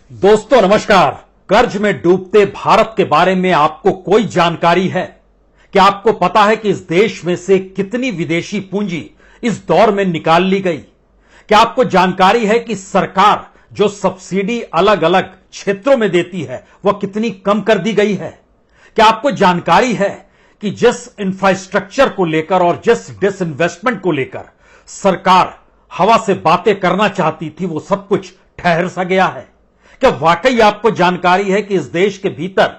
दोस्तों नमस्कार। कर्ज में डूबते भारत के बारे में आपको कोई जानकारी है? क्या आपको पता है कि इस देश में से कितनी विदेशी पूंजी इस दौर में निकाल ली गई? क्या आपको जानकारी है कि सरकार जो सब्सिडी अलग अलग क्षेत्रों में देती है वह कितनी कम कर दी गई है? क्या आपको जानकारी है कि जिस इंफ्रास्ट्रक्चर को लेकर और जिस डिसइन्वेस्टमेंट को लेकर सरकार हवा से बातें करना चाहती थी वो सब कुछ ठहर सा गया है? क्या वाकई आपको जानकारी है कि इस देश के भीतर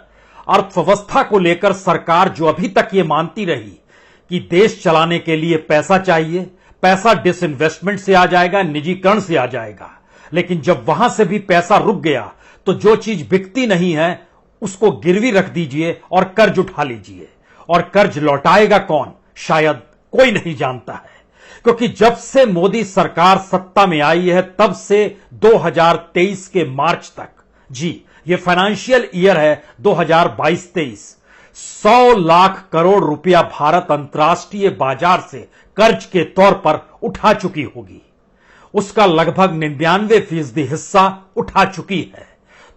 अर्थव्यवस्था को लेकर सरकार जो अभी तक ये मानती रही कि देश चलाने के लिए पैसा चाहिए, पैसा डिसइन्वेस्टमेंट से आ जाएगा, निजीकरण से आ जाएगा, लेकिन जब वहां से भी पैसा रुक गया तो जो चीज बिकती नहीं है उसको गिरवी रख दीजिए और कर्ज उठा लीजिए। और कर्ज लौटाएगा कौन? शायद कोई नहीं जानता है, क्योंकि जब से मोदी सरकार सत्ता में आई है तब से 2023 के मार्च तक, जी ये फाइनेंशियल ईयर है 2022-23, 100 लाख करोड़ रुपया भारत अंतर्राष्ट्रीय बाजार से कर्ज के तौर पर उठा चुकी होगी। उसका लगभग 99% हिस्सा उठा चुकी है।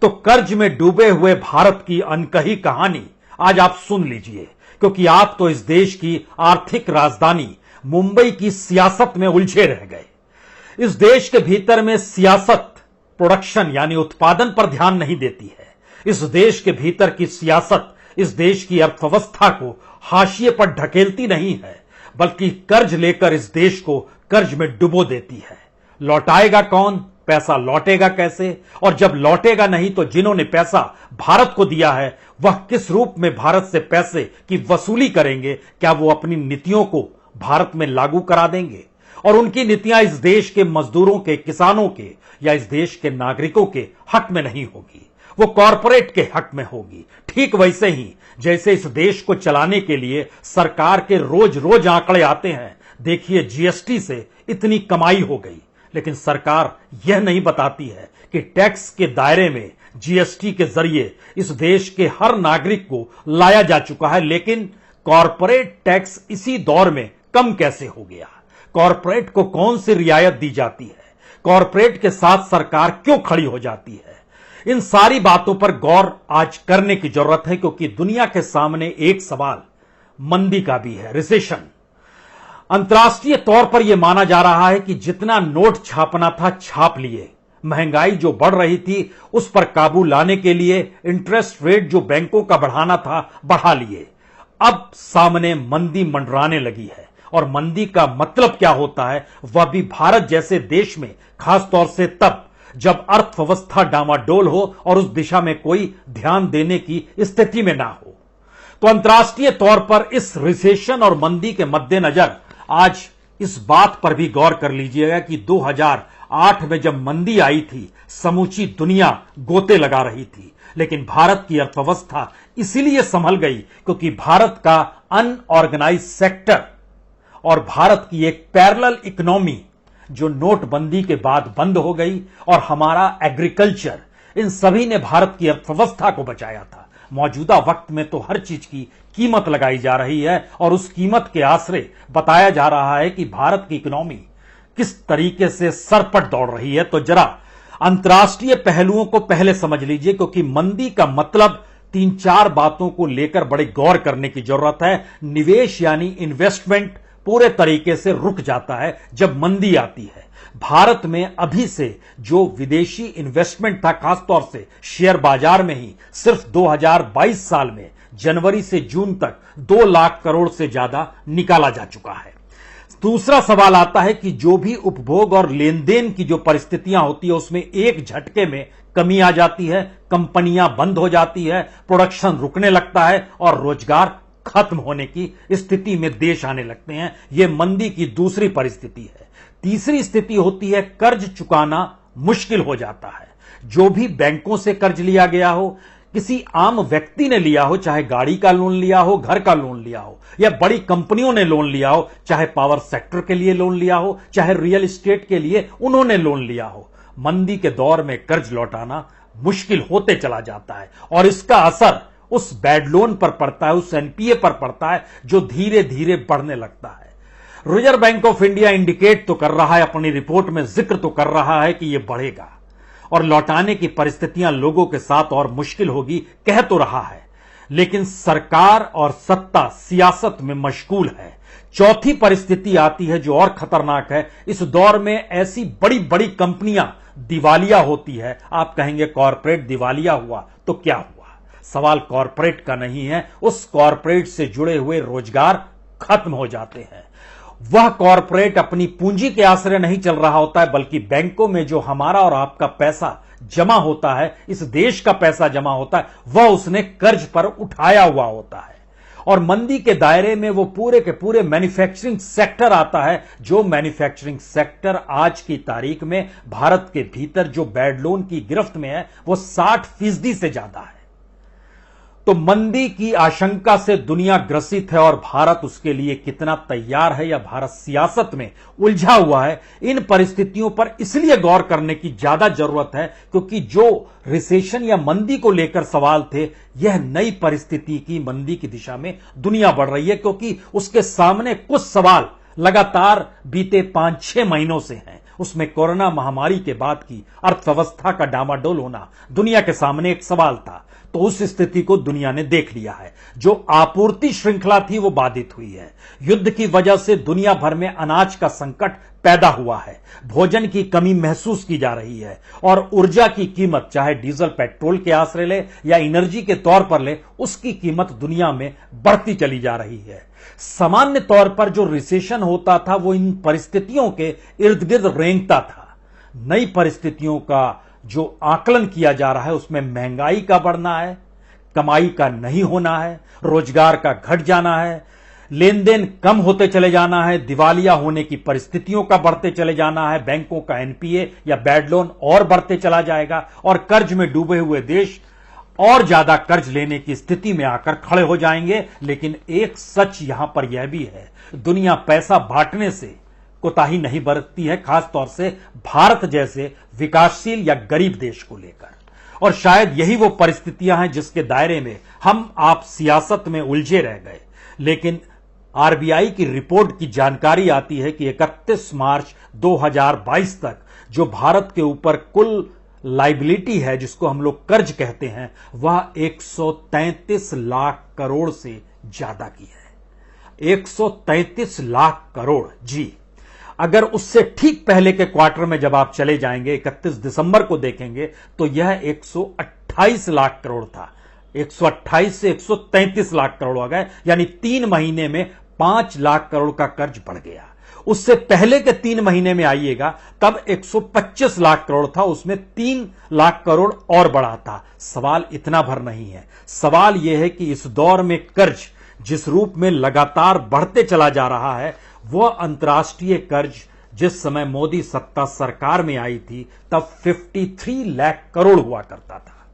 तो कर्ज में डूबे हुए भारत की अनकही कहानी आज आप सुन लीजिए, क्योंकि आप तो इस देश की आर्थिक राजधानी मुंबई की सियासत में उलझे रह गए। इस देश के भीतर में सियासत प्रोडक्शन यानी उत्पादन पर ध्यान नहीं देती है। इस देश के भीतर की सियासत इस देश की अर्थव्यवस्था को हाशिए पर ढकेलती नहीं है, बल्कि कर्ज लेकर इस देश को कर्ज में डुबो देती है। लौटाएगा कौन? पैसा लौटेगा कैसे? और जब लौटेगा नहीं तो जिन्होंने पैसा भारत को दिया है वह किस रूप में भारत से पैसे की वसूली करेंगे? क्या वो अपनी नीतियों को भारत में लागू करा देंगे? और उनकी नीतियां इस देश के मजदूरों के, किसानों के या इस देश के नागरिकों के हक में नहीं होगी, वो कॉरपोरेट के हक में होगी। ठीक वैसे ही जैसे इस देश को चलाने के लिए सरकार के रोज रोज आंकड़े आते हैं, देखिए जीएसटी से इतनी कमाई हो गई, लेकिन सरकार यह नहीं बताती है कि टैक्स के दायरे में जीएसटी के जरिए इस देश के हर नागरिक को लाया जा चुका है, लेकिन कॉरपोरेट टैक्स इसी दौर में कम कैसे हो गया? कॉरपोरेट को कौन सी रियायत दी जाती है? कॉरपोरेट के साथ सरकार क्यों खड़ी हो जाती है? इन सारी बातों पर गौर आज करने की जरूरत है, क्योंकि दुनिया के सामने एक सवाल मंदी का भी है, रिसेशन। अंतर्राष्ट्रीय तौर पर यह माना जा रहा है कि जितना नोट छापना था छाप लिए, महंगाई जो बढ़ रही थी उस पर काबू लाने के लिए इंटरेस्ट रेट जो बैंकों का बढ़ाना था बढ़ा लिए। अब सामने मंदी मंडराने लगी है, और मंदी का मतलब क्या होता है वह भी भारत जैसे देश में, खासतौर से तब जब अर्थव्यवस्था डामाडोल हो और उस दिशा में कोई ध्यान देने की स्थिति में ना हो। तो अंतर्राष्ट्रीय तौर पर इस रिसेशन और मंदी के मद्देनजर आज इस बात पर भी गौर कर लीजिएगा कि 2008 में जब मंदी आई थी समूची दुनिया गोते लगा रही थी, लेकिन भारत की अर्थव्यवस्था इसीलिए संभल गई क्योंकि भारत का अनऑर्गेनाइज सेक्टर और भारत की एक पैरेलल इकोनॉमी जो नोटबंदी के बाद बंद हो गई, और हमारा एग्रीकल्चर, इन सभी ने भारत की अर्थव्यवस्था को बचाया था। मौजूदा वक्त में तो हर चीज की कीमत लगाई जा रही है और उस कीमत के आसरे बताया जा रहा है कि भारत की इकोनॉमी किस तरीके से सर पर दौड़ रही है। तो जरा अंतर्राष्ट्रीय पहलुओं को पहले समझ लीजिए, क्योंकि मंदी का मतलब 3-4 बातों को लेकर बड़े गौर करने की जरूरत है। निवेश यानी इन्वेस्टमेंट पूरे तरीके से रुक जाता है जब मंदी आती है। भारत में अभी से जो विदेशी इन्वेस्टमेंट था, खासतौर से शेयर बाजार में ही, सिर्फ 2022 साल में जनवरी से जून तक 2 लाख करोड़ से ज्यादा निकाला जा चुका है। दूसरा सवाल आता है कि जो भी उपभोग और लेन देन की जो परिस्थितियां होती है उसमें एक झटके में कमी आ जाती है, कंपनियां बंद हो जाती है, प्रोडक्शन रुकने लगता है और रोजगार खत्म होने की स्थिति में देश आने लगते हैं। यह मंदी की दूसरी परिस्थिति है। तीसरी स्थिति होती है कर्ज चुकाना मुश्किल हो जाता है। जो भी बैंकों से कर्ज लिया गया हो, किसी आम व्यक्ति ने लिया हो, चाहे गाड़ी का लोन लिया हो, घर का लोन लिया हो, या बड़ी कंपनियों ने लोन लिया हो, चाहे पावर सेक्टर के लिए लोन लिया हो, चाहे रियल एस्टेट के लिए उन्होंने लोन लिया हो, मंदी के दौर में कर्ज लौटाना मुश्किल होते चला जाता है। और इसका असर उस बैड लोन पर पड़ता है, उस एनपीए पर पड़ता है जो धीरे धीरे बढ़ने लगता है। Reserve bank of India indicate तो कर रहा है, अपनी रिपोर्ट में जिक्र तो कर रहा है कि यह बढ़ेगा, और लौटाने की परिस्थितियां लोगों के साथ और मुश्किल होगी कह तो रहा है, लेकिन सरकार और सत्ता सियासत में मशगूल है। चौथी परिस्थिति आती है जो और खतरनाक है। इस दौर में ऐसी बड़ी बड़ी कंपनियां दिवालिया होती है। आप कहेंगे कॉरपोरेट दिवालिया हुआ तो क्या हुआ? सवाल कॉरपोरेट का नहीं है, उस कॉरपोरेट से जुड़े हुए रोजगार खत्म हो जाते हैं। वह कॉरपोरेट अपनी पूंजी के आश्रय नहीं चल रहा होता है, बल्कि बैंकों में जो हमारा और आपका पैसा जमा होता है, इस देश का पैसा जमा होता है, वह उसने कर्ज पर उठाया हुआ होता है। और मंदी के दायरे में वो पूरे के पूरे मैन्युफैक्चरिंग सेक्टर आता है, जो मैन्युफैक्चरिंग सेक्टर आज की तारीख में भारत के भीतर जो बैड लोन की गिरफ्त में है वो 60% से ज्यादा है। तो मंदी की आशंका से दुनिया ग्रसित है और भारत उसके लिए कितना तैयार है या भारत सियासत में उलझा हुआ है, इन परिस्थितियों पर इसलिए गौर करने की ज्यादा जरूरत है क्योंकि जो रिसेशन या मंदी को लेकर सवाल थे, यह नई परिस्थिति की मंदी की दिशा में दुनिया बढ़ रही है, क्योंकि उसके सामने कुछ सवाल लगातार बीते 5-6 महीनों से हैं। उसमें कोरोना महामारी के बाद की अर्थव्यवस्था का डामाडोल होना दुनिया के सामने एक सवाल था। तो उस स्थिति को दुनिया ने देख लिया है। जो आपूर्ति श्रृंखला थी वो बाधित हुई है। युद्ध की वजह से दुनिया भर में अनाज का संकट पैदा हुआ है, भोजन की कमी महसूस की जा रही है और ऊर्जा की कीमत, चाहे डीजल पेट्रोल के आश्रय ले या एनर्जी के तौर पर ले, उसकी कीमत दुनिया में बढ़ती चली जा रही है। सामान्य तौर पर जो रिसेशन होता था वो इन परिस्थितियों के इर्द गिर्द रेंगता था। नई परिस्थितियों का जो आकलन किया जा रहा है उसमें महंगाई का बढ़ना है, कमाई का नहीं होना है, रोजगार का घट जाना है, लेन देन कम होते चले जाना है, दिवालिया होने की परिस्थितियों का बढ़ते चले जाना है, बैंकों का एनपीए या बैड लोन और बढ़ते चला जाएगा और कर्ज में डूबे हुए देश और ज्यादा कर्ज लेने की स्थिति में आकर खड़े हो जाएंगे। लेकिन एक सच यहां पर यह भी है, दुनिया पैसा बांटने से कोताही नहीं बरतती है, खासतौर से भारत जैसे विकासशील या गरीब देश को लेकर। और शायद यही वो परिस्थितियां हैं जिसके दायरे में हम आप सियासत में उलझे रह गए। लेकिन आरबीआई की रिपोर्ट की जानकारी आती है कि 31 मार्च 2022 तक जो भारत के ऊपर कुल लाइबिलिटी है, जिसको हम लोग कर्ज कहते हैं, वह 133 लाख करोड़ से ज्यादा की है। 133 लाख करोड़, जी। अगर उससे ठीक पहले के क्वार्टर में जब आप चले जाएंगे, 31 दिसंबर को देखेंगे, तो यह 128 लाख करोड़ था। 128 से 133 लाख करोड़ हो गए, यानी 3 महीने में 5 लाख करोड़ का कर्ज बढ़ गया। उससे पहले के 3 महीने में आइएगा, तब 125 लाख करोड़ था, उसमें 3 लाख करोड़ और बढ़ा था। सवाल इतना भर नहीं है, सवाल यह है कि इस दौर में कर्ज जिस रूप में लगातार बढ़ते चला जा रहा है, वह अंतर्राष्ट्रीय कर्ज जिस समय मोदी सत्ता सरकार में आई थी तब 53 लाख करोड़ हुआ करता था।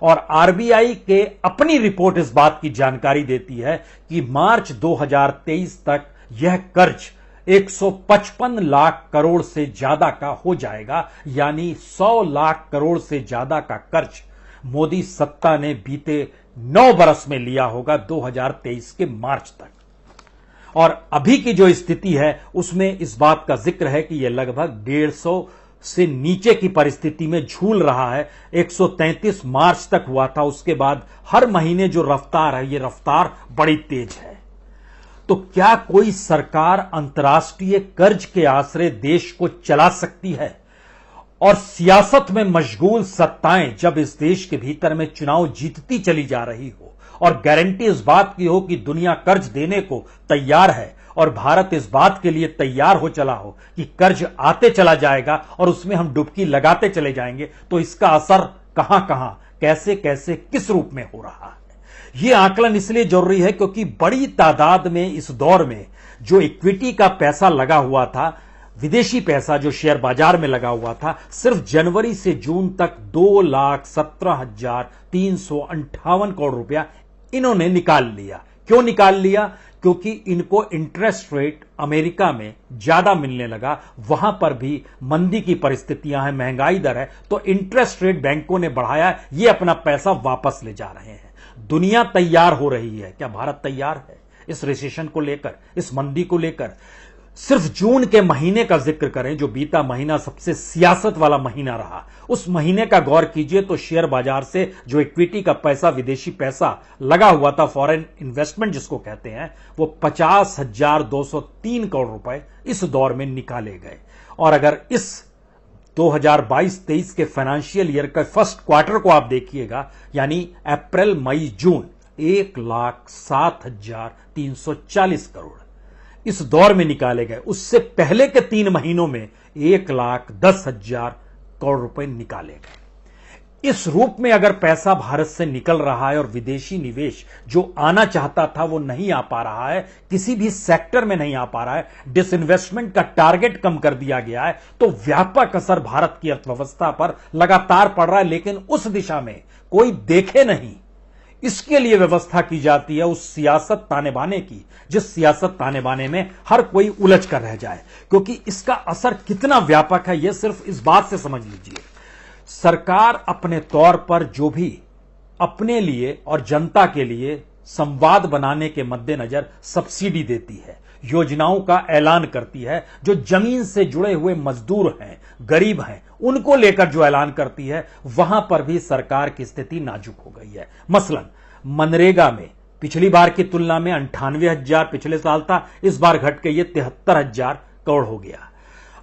और आरबीआई के अपनी रिपोर्ट इस बात की जानकारी देती है कि मार्च 2023 तक यह कर्ज 155 लाख करोड़ से ज्यादा का हो जाएगा, यानी 100 लाख करोड़ से ज्यादा का कर्ज मोदी सत्ता ने बीते 9 बरस में लिया होगा 2023 के मार्च तक। और अभी की जो स्थिति है उसमें इस बात का जिक्र है कि यह लगभग 150 से नीचे की परिस्थिति में झूल रहा है। 133 मार्च तक हुआ था, उसके बाद हर महीने जो रफ्तार है, ये रफ्तार बड़ी तेज है। तो क्या कोई सरकार अंतर्राष्ट्रीय कर्ज के आश्रय देश को चला सकती है? और सियासत में मशगूल सत्ताएं जब इस देश के भीतर में चुनाव जीतती चली जा रही हो और गारंटी इस बात की हो कि दुनिया कर्ज देने को तैयार है और भारत इस बात के लिए तैयार हो चला हो कि कर्ज आते चला जाएगा और उसमें हम डुबकी लगाते चले जाएंगे, तो इसका असर कहां कहां, कैसे कैसे, किस रूप में हो रहा है, यह आकलन इसलिए जरूरी है क्योंकि बड़ी तादाद में इस दौर में जो इक्विटी का पैसा लगा हुआ था, विदेशी पैसा जो शेयर बाजार में लगा हुआ था, सिर्फ जनवरी से जून तक 2,17,358 करोड़ रुपया इन्होंने निकाल लिया। क्यों निकाल लिया? क्योंकि इनको इंटरेस्ट रेट अमेरिका में ज्यादा मिलने लगा, वहां पर भी मंदी की परिस्थितियां हैं, महंगाई दर है, तो इंटरेस्ट रेट बैंकों ने बढ़ाया, ये अपना पैसा वापस ले जा रहे हैं। दुनिया तैयार हो रही है, क्या भारत तैयार है इस रिसेशन को लेकर, इस मंदी को लेकर? सिर्फ जून के महीने का जिक्र करें, जो बीता महीना सबसे सियासत वाला महीना रहा, उस महीने का गौर कीजिए तो शेयर बाजार से जो इक्विटी का पैसा, विदेशी पैसा लगा हुआ था, फॉरेन इन्वेस्टमेंट जिसको कहते हैं, वो 50,203 करोड़ रुपए इस दौर में निकाले गए। और अगर इस 2022-23 के फाइनेंशियल ईयर का फर्स्ट क्वार्टर को आप देखिएगा, यानी अप्रैल मई जून, 1,07,340 करोड़ इस दौर में निकाले गए। उससे पहले के 3 महीनों में 1,10,000 करोड़ रुपए निकाले गए। इस रूप में अगर पैसा भारत से निकल रहा है और विदेशी निवेश जो आना चाहता था वो नहीं आ पा रहा है, किसी भी सेक्टर में नहीं आ पा रहा है, डिसइन्वेस्टमेंट का टारगेट कम कर दिया गया है, तो व्यापक असर भारत की अर्थव्यवस्था पर लगातार पड़ रहा है। लेकिन उस दिशा में कोई देखे नहीं, इसके लिए व्यवस्था की जाती है उस सियासत ताने बाने की, जिस सियासत ताने बाने में हर कोई उलझ कर रह जाए। क्योंकि इसका असर कितना व्यापक है, यह सिर्फ इस बात से समझ लीजिए, सरकार अपने तौर पर जो भी अपने लिए और जनता के लिए संवाद बनाने के मद्देनजर सब्सिडी देती है, योजनाओं का ऐलान करती है, जो जमीन से जुड़े हुए मजदूर हैं, गरीब हैं, उनको लेकर जो ऐलान करती है, वहां पर भी सरकार की स्थिति नाजुक हो गई है। मसलन मनरेगा में पिछली बार की तुलना में 98,000 पिछले साल था, इस बार घट के ये 73,000 करोड़ हो गया।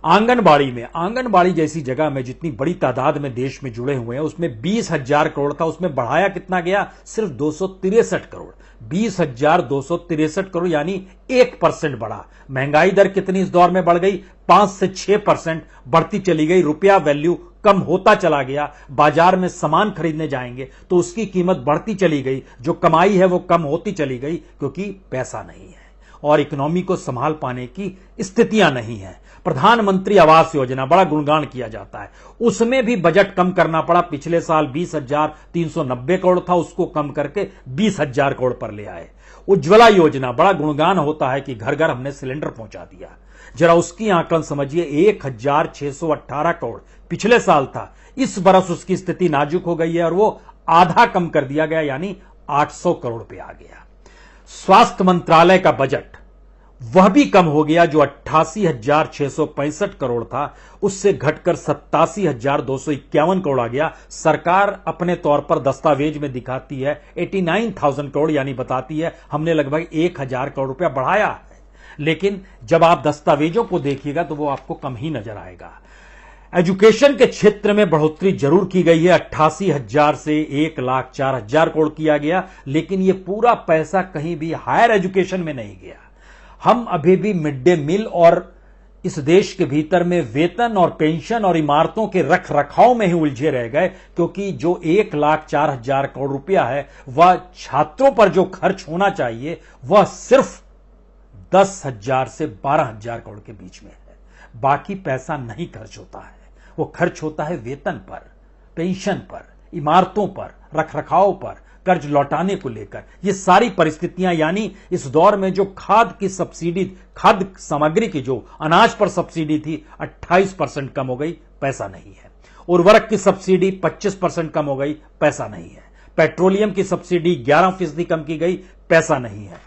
आंगनबाड़ी में, आंगनबाड़ी जैसी जगह में जितनी बड़ी तादाद में देश में जुड़े हुए हैं, उसमें 20,000 करोड़ था, उसमें बढ़ाया कितना गया? सिर्फ 263 करोड़। 20,263 करोड़ यानी 1% बढ़ा। महंगाई दर कितनी इस दौर में बढ़ गई? 5 से 6% बढ़ती चली गई। रुपया वैल्यू कम होता चला गया। बाजार में सामान खरीदने जाएंगे तो उसकी कीमत बढ़ती चली गई, जो कमाई है वो कम होती चली गई, क्योंकि पैसा नहीं है और इकोनॉमी को संभाल पाने की स्थितियां नहीं है। प्रधानमंत्री आवास योजना बड़ा गुणगान किया जाता है, उसमें भी बजट कम करना पड़ा। पिछले साल 20,390 करोड़ था, उसको कम करके 20,000 करोड़ पर ले आए। उज्ज्वला योजना बड़ा गुणगान होता है कि घर घर हमने सिलेंडर पहुंचा दिया। जरा उसकी आंकलन समझिए, 1,618 करोड़ पिछले साल था, इस बरस उसकी स्थिति नाजुक हो गई है और वो आधा कम कर दिया गया, यानी 800 करोड़ पे आ गया। स्वास्थ्य मंत्रालय का बजट वह भी कम हो गया, जो 88,665 करोड़ था, उससे घटकर 87,251 करोड़ आ गया। सरकार अपने तौर पर दस्तावेज में दिखाती है 89,000 करोड़, यानी बताती है हमने लगभग 1,000 करोड़ रुपया बढ़ाया है। लेकिन जब आप दस्तावेजों को देखिएगा तो वो आपको कम ही नजर आएगा। एजुकेशन के क्षेत्र में बढ़ोतरी जरूर की गई है, 88,000 से 1,04,000 करोड़ किया गया, लेकिन यह पूरा पैसा कहीं भी हायर एजुकेशन में नहीं गया। हम अभी भी मिड डे मील और इस देश के भीतर में वेतन और पेंशन और इमारतों के रख रखाव में ही उलझे रह गए, क्योंकि जो 1,04,000 करोड़ रुपया है वह छात्रों पर जो खर्च होना चाहिए वह सिर्फ 10,000 से 12,000 करोड़ के बीच में है। बाकी पैसा नहीं खर्च होता है, वो खर्च होता है वेतन पर, पेंशन पर, इमारतों पर, रखरखाव पर, कर्ज लौटाने को लेकर। ये सारी परिस्थितियां, यानी इस दौर में जो खाद की सब्सिडी, खाद्य सामग्री की जो अनाज पर सब्सिडी थी 28% कम हो गई, पैसा नहीं है। उर्वरक की सब्सिडी 25% कम हो गई, पैसा नहीं है। पेट्रोलियम की सब्सिडी 11% कम की गई, पैसा नहीं है।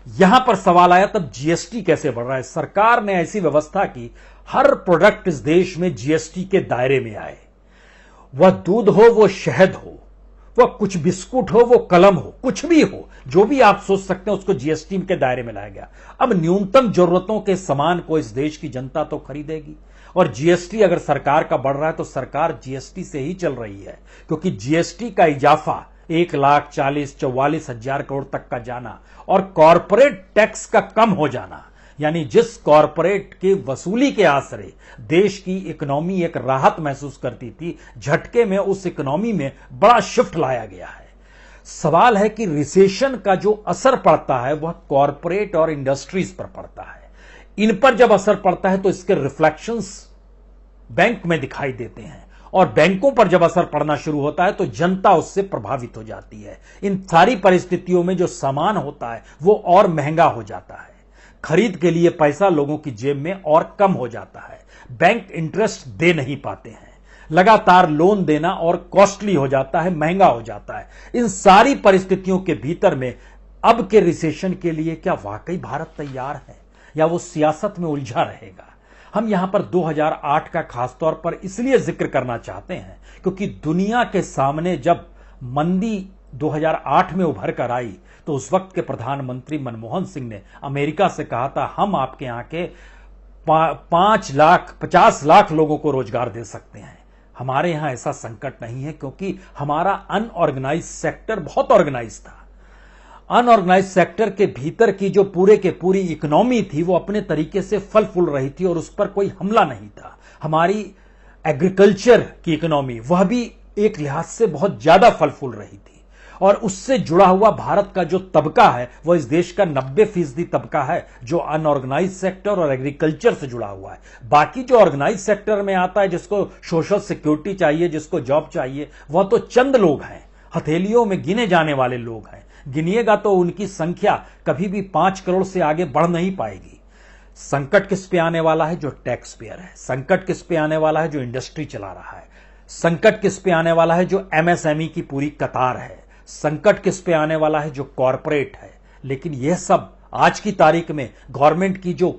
यहां पर सवाल आया तब जीएसटी कैसे बढ़ रहा है। सरकार ने ऐसी व्यवस्था की हर प्रोडक्ट इस देश में जीएसटी के दायरे में आए। वह दूध हो, वो शहद हो, वह कुछ बिस्कुट हो, वो कलम हो, कुछ भी हो, जो भी आप सोच सकते हैं उसको जीएसटी के दायरे में लाया गया। अब न्यूनतम जरूरतों के सामान को इस देश की जनता तो खरीदेगी, और जीएसटी अगर सरकार का बढ़ रहा है तो सरकार जीएसटी से ही चल रही है, क्योंकि जीएसटी का इजाफा 1,44,000 करोड़ तक का जाना और कॉरपोरेट टैक्स का कम हो जाना, यानी जिस कॉरपोरेट की वसूली के आसरे देश की इकोनॉमी एक राहत महसूस करती थी, झटके में उस इकोनॉमी में बड़ा शिफ्ट लाया गया है। सवाल है कि रिसेशन का जो असर पड़ता है वह कॉरपोरेट और इंडस्ट्रीज पर पड़ता है। इन पर जब असर पड़ता है तो इसके रिफ्लेक्शंस बैंक में दिखाई देते हैं, और बैंकों पर जब असर पड़ना शुरू होता है तो जनता उससे प्रभावित हो जाती है। इन सारी परिस्थितियों में जो सामान होता है वो और महंगा हो जाता है, खरीद के लिए पैसा लोगों की जेब में और कम हो जाता है, बैंक इंटरेस्ट दे नहीं पाते हैं, लगातार लोन देना और कॉस्टली हो जाता है, महंगा हो जाता है। इन सारी परिस्थितियों के भीतर में अब के रिसेशन के लिए क्या वाकई भारत तैयार है, या वो सियासत में उलझा रहेगा। हम यहां पर 2008 का खासतौर पर इसलिए जिक्र करना चाहते हैं क्योंकि दुनिया के सामने जब मंदी 2008 में उभर कर आई तो उस वक्त के प्रधानमंत्री मनमोहन सिंह ने अमेरिका से कहा था, हम आपके यहां के 50 लाख लोगों को रोजगार दे सकते हैं। हमारे यहां ऐसा संकट नहीं है क्योंकि हमारा अनऑर्गेनाइज सेक्टर बहुत ऑर्गेनाइज था। अनऑर्गेनाइज सेक्टर के भीतर की जो पूरे के पूरी इकोनॉमी थी वो अपने तरीके से फल फूल रही थी और उस पर कोई हमला नहीं था। हमारी एग्रीकल्चर की इकोनॉमी वह भी एक लिहाज से बहुत ज्यादा फल फूल रही थी और उससे जुड़ा हुआ भारत का जो तबका है वह इस देश का 90% तबका है जो अनऑर्गेनाइज सेक्टर और एग्रीकल्चर से जुड़ा हुआ है। बाकी जो ऑर्गेनाइज सेक्टर में आता है, जिसको सोशल सिक्योरिटी चाहिए, जिसको जॉब चाहिए, वह तो चंद लोग हैं, हथेलियों में गिने जाने वाले लोग हैं। गिनिएगा तो उनकी संख्या कभी भी 5 करोड़ से आगे बढ़ नहीं पाएगी। संकट किस पे आने वाला है? जो टैक्स पेयर है। संकट किस पे आने वाला है? जो इंडस्ट्री चला रहा है। संकट किस पे आने वाला है? जो एमएसएमई की पूरी कतार है। संकट किस पे आने वाला है? जो कॉरपोरेट है। लेकिन यह सब आज की तारीख में गवर्नमेंट की जो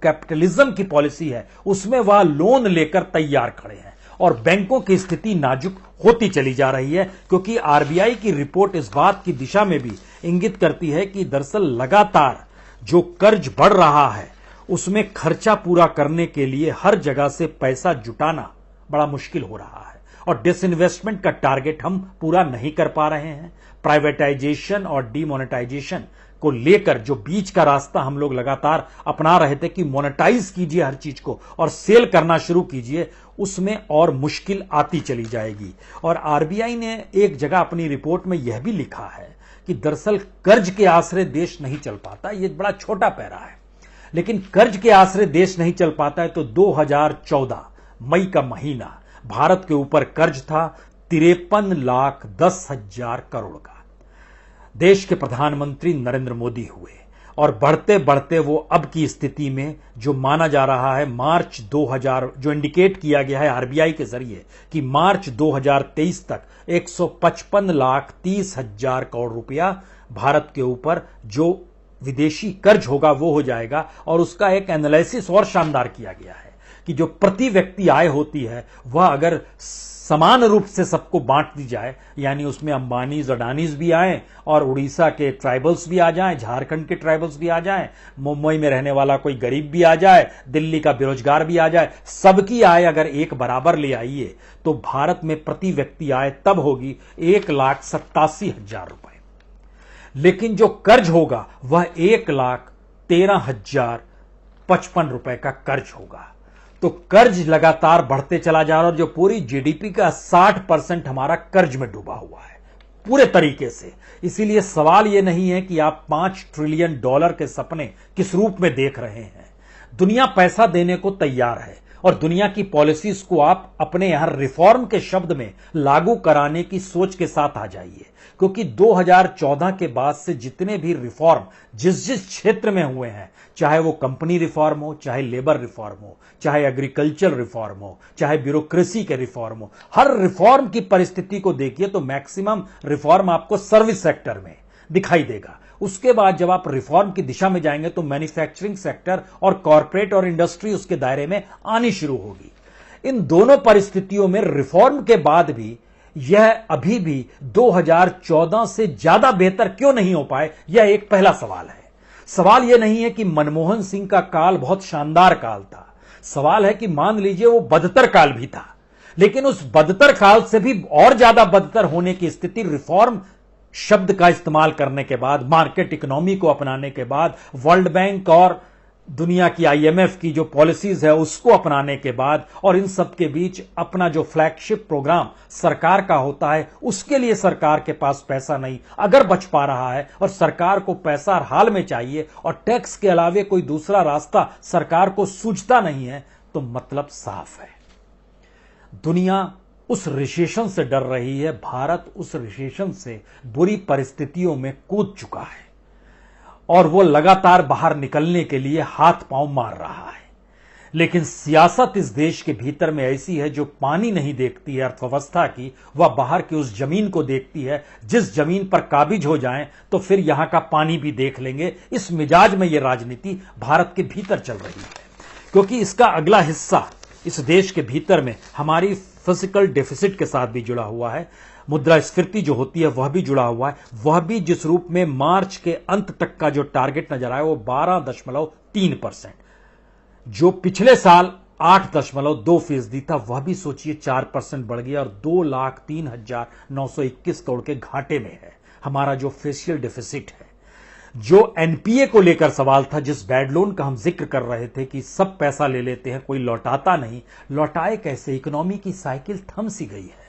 कैपिटलिज्म की पॉलिसी है उसमें वह लोन लेकर तैयार खड़े हैं और बैंकों की स्थिति नाजुक होती चली जा रही है क्योंकि आरबीआई की रिपोर्ट इस बात की दिशा में भी इंगित करती है कि दरअसल लगातार जो कर्ज बढ़ रहा है उसमें खर्चा पूरा करने के लिए हर जगह से पैसा जुटाना बड़ा मुश्किल हो रहा है और डिसइन्वेस्टमेंट का टारगेट हम पूरा नहीं कर पा रहे हैं। प्राइवेटाइजेशन और डीमोनेटाइजेशन को लेकर जो बीच का रास्ता हम लोग लगातार अपना रहे थे कि मोनेटाइज कीजिए हर चीज को और सेल करना शुरू कीजिए, उसमें और मुश्किल आती चली जाएगी। और आरबीआई ने एक जगह अपनी रिपोर्ट में यह भी लिखा है कि दरअसल कर्ज के आश्रय देश नहीं चल पाता। यह बड़ा छोटा पैरा है, लेकिन कर्ज के आश्रय देश नहीं चल पाता है तो 2014 मई का महीना भारत के ऊपर कर्ज था 53,10,000 करोड़ का। देश के प्रधानमंत्री नरेंद्र मोदी हुए और बढ़ते बढ़ते वो अब की स्थिति में जो माना जा रहा है मार्च 2000 जो इंडिकेट किया गया है आरबीआई के जरिए कि मार्च 2023 तक 155,30,000 करोड़ रुपया भारत के ऊपर जो विदेशी कर्ज होगा वो हो जाएगा। और उसका एक एनालिसिस और शानदार किया गया है कि जो प्रति व्यक्ति आय होती है वह अगर समान रूप से सबको बांट दी जाए, यानी उसमें अंबानीज अडानीज भी आए और उड़ीसा के ट्राइबल्स भी आ जाएं, झारखंड के ट्राइबल्स भी आ जाएं, मुंबई में रहने वाला कोई गरीब भी आ जाए, दिल्ली का बेरोजगार भी आ जाए, सबकी आय अगर एक बराबर ले आइए तो भारत में प्रति व्यक्ति आय तब होगी 1,87,000 रुपए। लेकिन जो कर्ज होगा वह 1,13,055 रुपए का कर्ज होगा। तो कर्ज लगातार बढ़ते चला जा रहा है और जो पूरी जीडीपी का 60% हमारा कर्ज में डूबा हुआ है पूरे तरीके से। इसीलिए सवाल यह नहीं है कि आप $5 ट्रिलियन के सपने किस रूप में देख रहे हैं। दुनिया पैसा देने को तैयार है और दुनिया की पॉलिसीज को आप अपने यहां रिफॉर्म के शब्द में लागू कराने की सोच के साथ आ जाइए, क्योंकि 2014 के बाद से जितने भी रिफॉर्म जिस जिस क्षेत्र में हुए हैं, चाहे वो कंपनी रिफॉर्म हो, चाहे लेबर रिफॉर्म हो, चाहे एग्रीकल्चर रिफॉर्म हो, चाहे ब्यूरोक्रेसी के रिफॉर्म हो, हर रिफॉर्म की परिस्थिति को देखिए तो मैक्सिमम रिफॉर्म आपको सर्विस सेक्टर में दिखाई देगा। उसके बाद जब आप रिफॉर्म की दिशा में जाएंगे तो मैन्युफैक्चरिंग सेक्टर और कॉर्पोरेट और इंडस्ट्री उसके दायरे में आनी शुरू होगी। इन दोनों परिस्थितियों में रिफॉर्म के बाद भी यह अभी भी 2014 से ज्यादा बेहतर क्यों नहीं हो पाए, यह एक पहला सवाल है। सवाल यह नहीं है कि मनमोहन सिंह का काल बहुत शानदार काल था, सवाल है कि मान लीजिए वो बदतर काल भी था, लेकिन उस बदतर काल से भी और ज्यादा बदतर होने की स्थिति रिफॉर्म शब्द का इस्तेमाल करने के बाद, मार्केट इकोनॉमी को अपनाने के बाद, वर्ल्ड बैंक और दुनिया की आईएमएफ की जो पॉलिसीज है उसको अपनाने के बाद, और इन सब के बीच अपना जो फ्लैगशिप प्रोग्राम सरकार का होता है उसके लिए सरकार के पास पैसा नहीं अगर बच पा रहा है और सरकार को पैसा हर हाल में चाहिए और टैक्स के अलावे कोई दूसरा रास्ता सरकार को सूझता नहीं है, तो मतलब साफ है दुनिया उस रिसेशन से डर रही है, भारत उस रिसेशन से बुरी परिस्थितियों में कूद चुका है और वो लगातार बाहर निकलने के लिए हाथ पांव मार रहा है। लेकिन सियासत इस देश के भीतर में ऐसी है जो पानी नहीं देखती है अर्थव्यवस्था की, वह बाहर की उस जमीन को देखती है। जिस जमीन पर काबिज हो जाएं तो फिर यहां का पानी भी देख लेंगे। इस मिजाज में यह राजनीति भारत के भीतर चल रही है, क्योंकि इसका अगला हिस्सा इस देश के भीतर में हमारी फिजिकल डेफिसिट के साथ भी जुड़ा हुआ है। मुद्रास्फीति जो होती है वह भी जुड़ा हुआ है। वह भी जिस रूप में मार्च के अंत तक का जो टारगेट नजर आया वो 12.3%, जो पिछले साल 8.2% था, वह भी सोचिए 4% बढ़ गया और 2,03,921 करोड़ के घाटे में है हमारा जो फेशियल डेफिसिट है। जो एनपीए को लेकर सवाल था, जिस बैड लोन का हम जिक्र कर रहे थे कि सब पैसा ले लेते हैं, कोई लौटाता नहीं, लौटाए कैसे? इकोनॉमी की साइकिल थम सी गई है।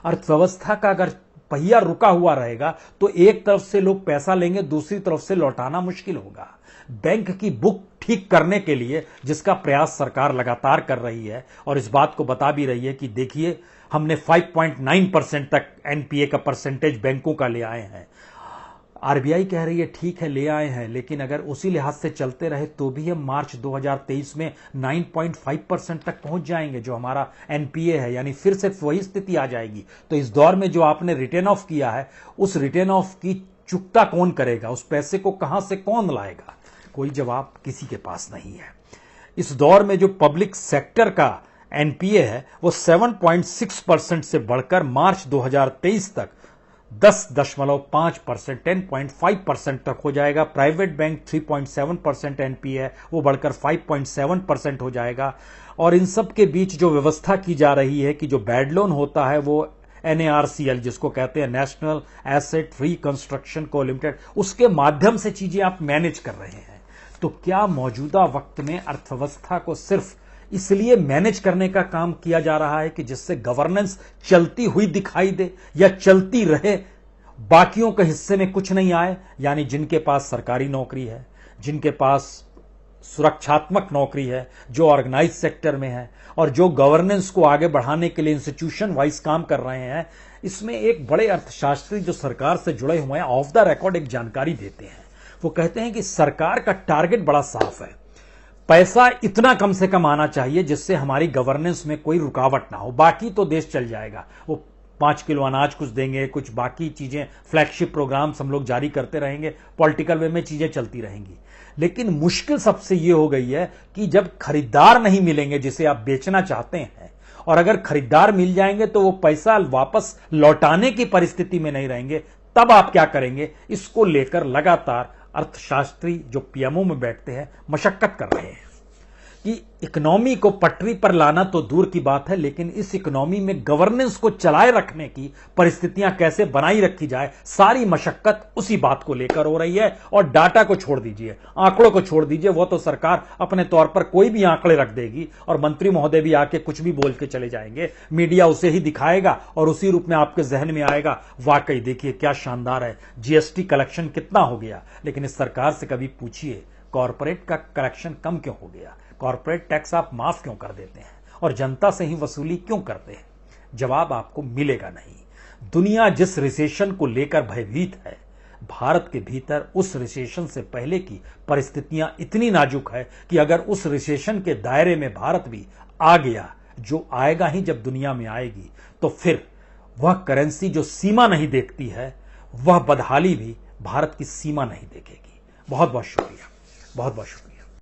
अर्थव्यवस्था का अगर पहिया रुका हुआ रहेगा तो एक तरफ से लोग पैसा लेंगे, दूसरी तरफ से लौटाना मुश्किल होगा। बैंक की बुक ठीक करने के लिए जिसका प्रयास सरकार लगातार कर रही है और इस बात को बता भी रही है कि देखिए हमने 5.9% तक एनपीए का परसेंटेज बैंकों का ले आए हैं। आरबीआई कह रही है ठीक है ले आए हैं, लेकिन अगर उसी लिहाज से चलते रहे तो भी हम मार्च 2023 में 9.5% तक पहुंच जाएंगे जो हमारा एनपीए है, यानी फिर से वही स्थिति आ जाएगी। तो इस दौर में जो आपने रिटर्न ऑफ किया है उस रिटर्न ऑफ की चुकता कौन करेगा? उस पैसे को कहां से कौन लाएगा? कोई जवाब किसी के पास नहीं है। इस दौर में जो पब्लिक सेक्टर का एनपीए है वो 7.6% से बढ़कर मार्च 2023 तक 10.5%, 10.5% तक हो जाएगा। प्राइवेट बैंक 3.7% एनपीए है, वो बढ़कर 5.7% हो जाएगा। और इन सब के बीच जो व्यवस्था की जा रही है कि जो बैड लोन होता है वो NARCL जिसको कहते हैं नेशनल एसेट रिकंस्ट्रक्शन को लिमिटेड, उसके माध्यम से चीजें आप मैनेज कर रहे हैं। तो क्या मौजूदा वक्त में अर्थव्यवस्था को सिर्फ इसलिए मैनेज करने का काम किया जा रहा है कि जिससे गवर्नेंस चलती हुई दिखाई दे या चलती रहे, बाकियों के हिस्से में कुछ नहीं आए? यानी जिनके पास सरकारी नौकरी है, जिनके पास सुरक्षात्मक नौकरी है, जो ऑर्गेनाइज सेक्टर में है और जो गवर्नेंस को आगे बढ़ाने के लिए इंस्टीट्यूशन वाइज काम कर रहे हैं, इसमें एक बड़े अर्थशास्त्री जो सरकार से जुड़े हुए हैं ऑफ द रिकॉर्ड एक जानकारी देते हैं। वो कहते हैं कि सरकार का टारगेट बड़ा साफ है, पैसा इतना कम से कम आना चाहिए जिससे हमारी गवर्नेंस में कोई रुकावट ना हो, बाकी तो देश चल जाएगा। वो 5 किलो अनाज कुछ देंगे, कुछ बाकी चीजें, फ्लैगशिप प्रोग्राम्स हम लोग जारी करते रहेंगे, पॉलिटिकल वे में चीजें चलती रहेंगी। लेकिन मुश्किल सबसे यह हो गई है कि जब खरीदार नहीं मिलेंगे जिसे आप बेचना चाहते हैं, और अगर खरीदार मिल जाएंगे तो वो पैसा वापस लौटाने की परिस्थिति में नहीं रहेंगे, तब आप क्या करेंगे? इसको लेकर लगातार अर्थशास्त्री जो पीएमओ में बैठते हैं मशक्कत कर रहे हैं कि इकोनॉमी को पटरी पर लाना तो दूर की बात है, लेकिन इस इकोनॉमी में गवर्नेंस को चलाए रखने की परिस्थितियां कैसे बनाई रखी जाए, सारी मशक्कत उसी बात को लेकर हो रही है। और डाटा को छोड़ दीजिए, आंकड़ों को छोड़ दीजिए, वो तो सरकार अपने तौर पर कोई भी आंकड़े रख देगी और मंत्री महोदय भी आके कुछ भी बोल के चले जाएंगे, मीडिया उसे ही दिखाएगा और उसी रूप में आपके जहन में आएगा वाकई देखिए क्या शानदार है, जीएसटी कलेक्शन कितना हो गया। लेकिन इस सरकार से कभी पूछिए कॉर्पोरेट का कलेक्शन कम क्यों हो गया, कॉर्पोरेट टैक्स आप माफ क्यों कर देते हैं और जनता से ही वसूली क्यों करते हैं? जवाब आपको मिलेगा नहीं। दुनिया जिस रिसेशन को लेकर भयभीत है, भारत के भीतर उस रिसेशन से पहले की परिस्थितियां इतनी नाजुक है कि अगर उस रिसेशन के दायरे में भारत भी आ गया, जो आएगा ही जब दुनिया में आएगी, तो फिर वह करेंसी जो सीमा नहीं देखती है, वह बदहाली भी भारत की सीमा नहीं देखेगी। बहुत बहुत शुक्रिया, बहुत बहुत शुक्रिया।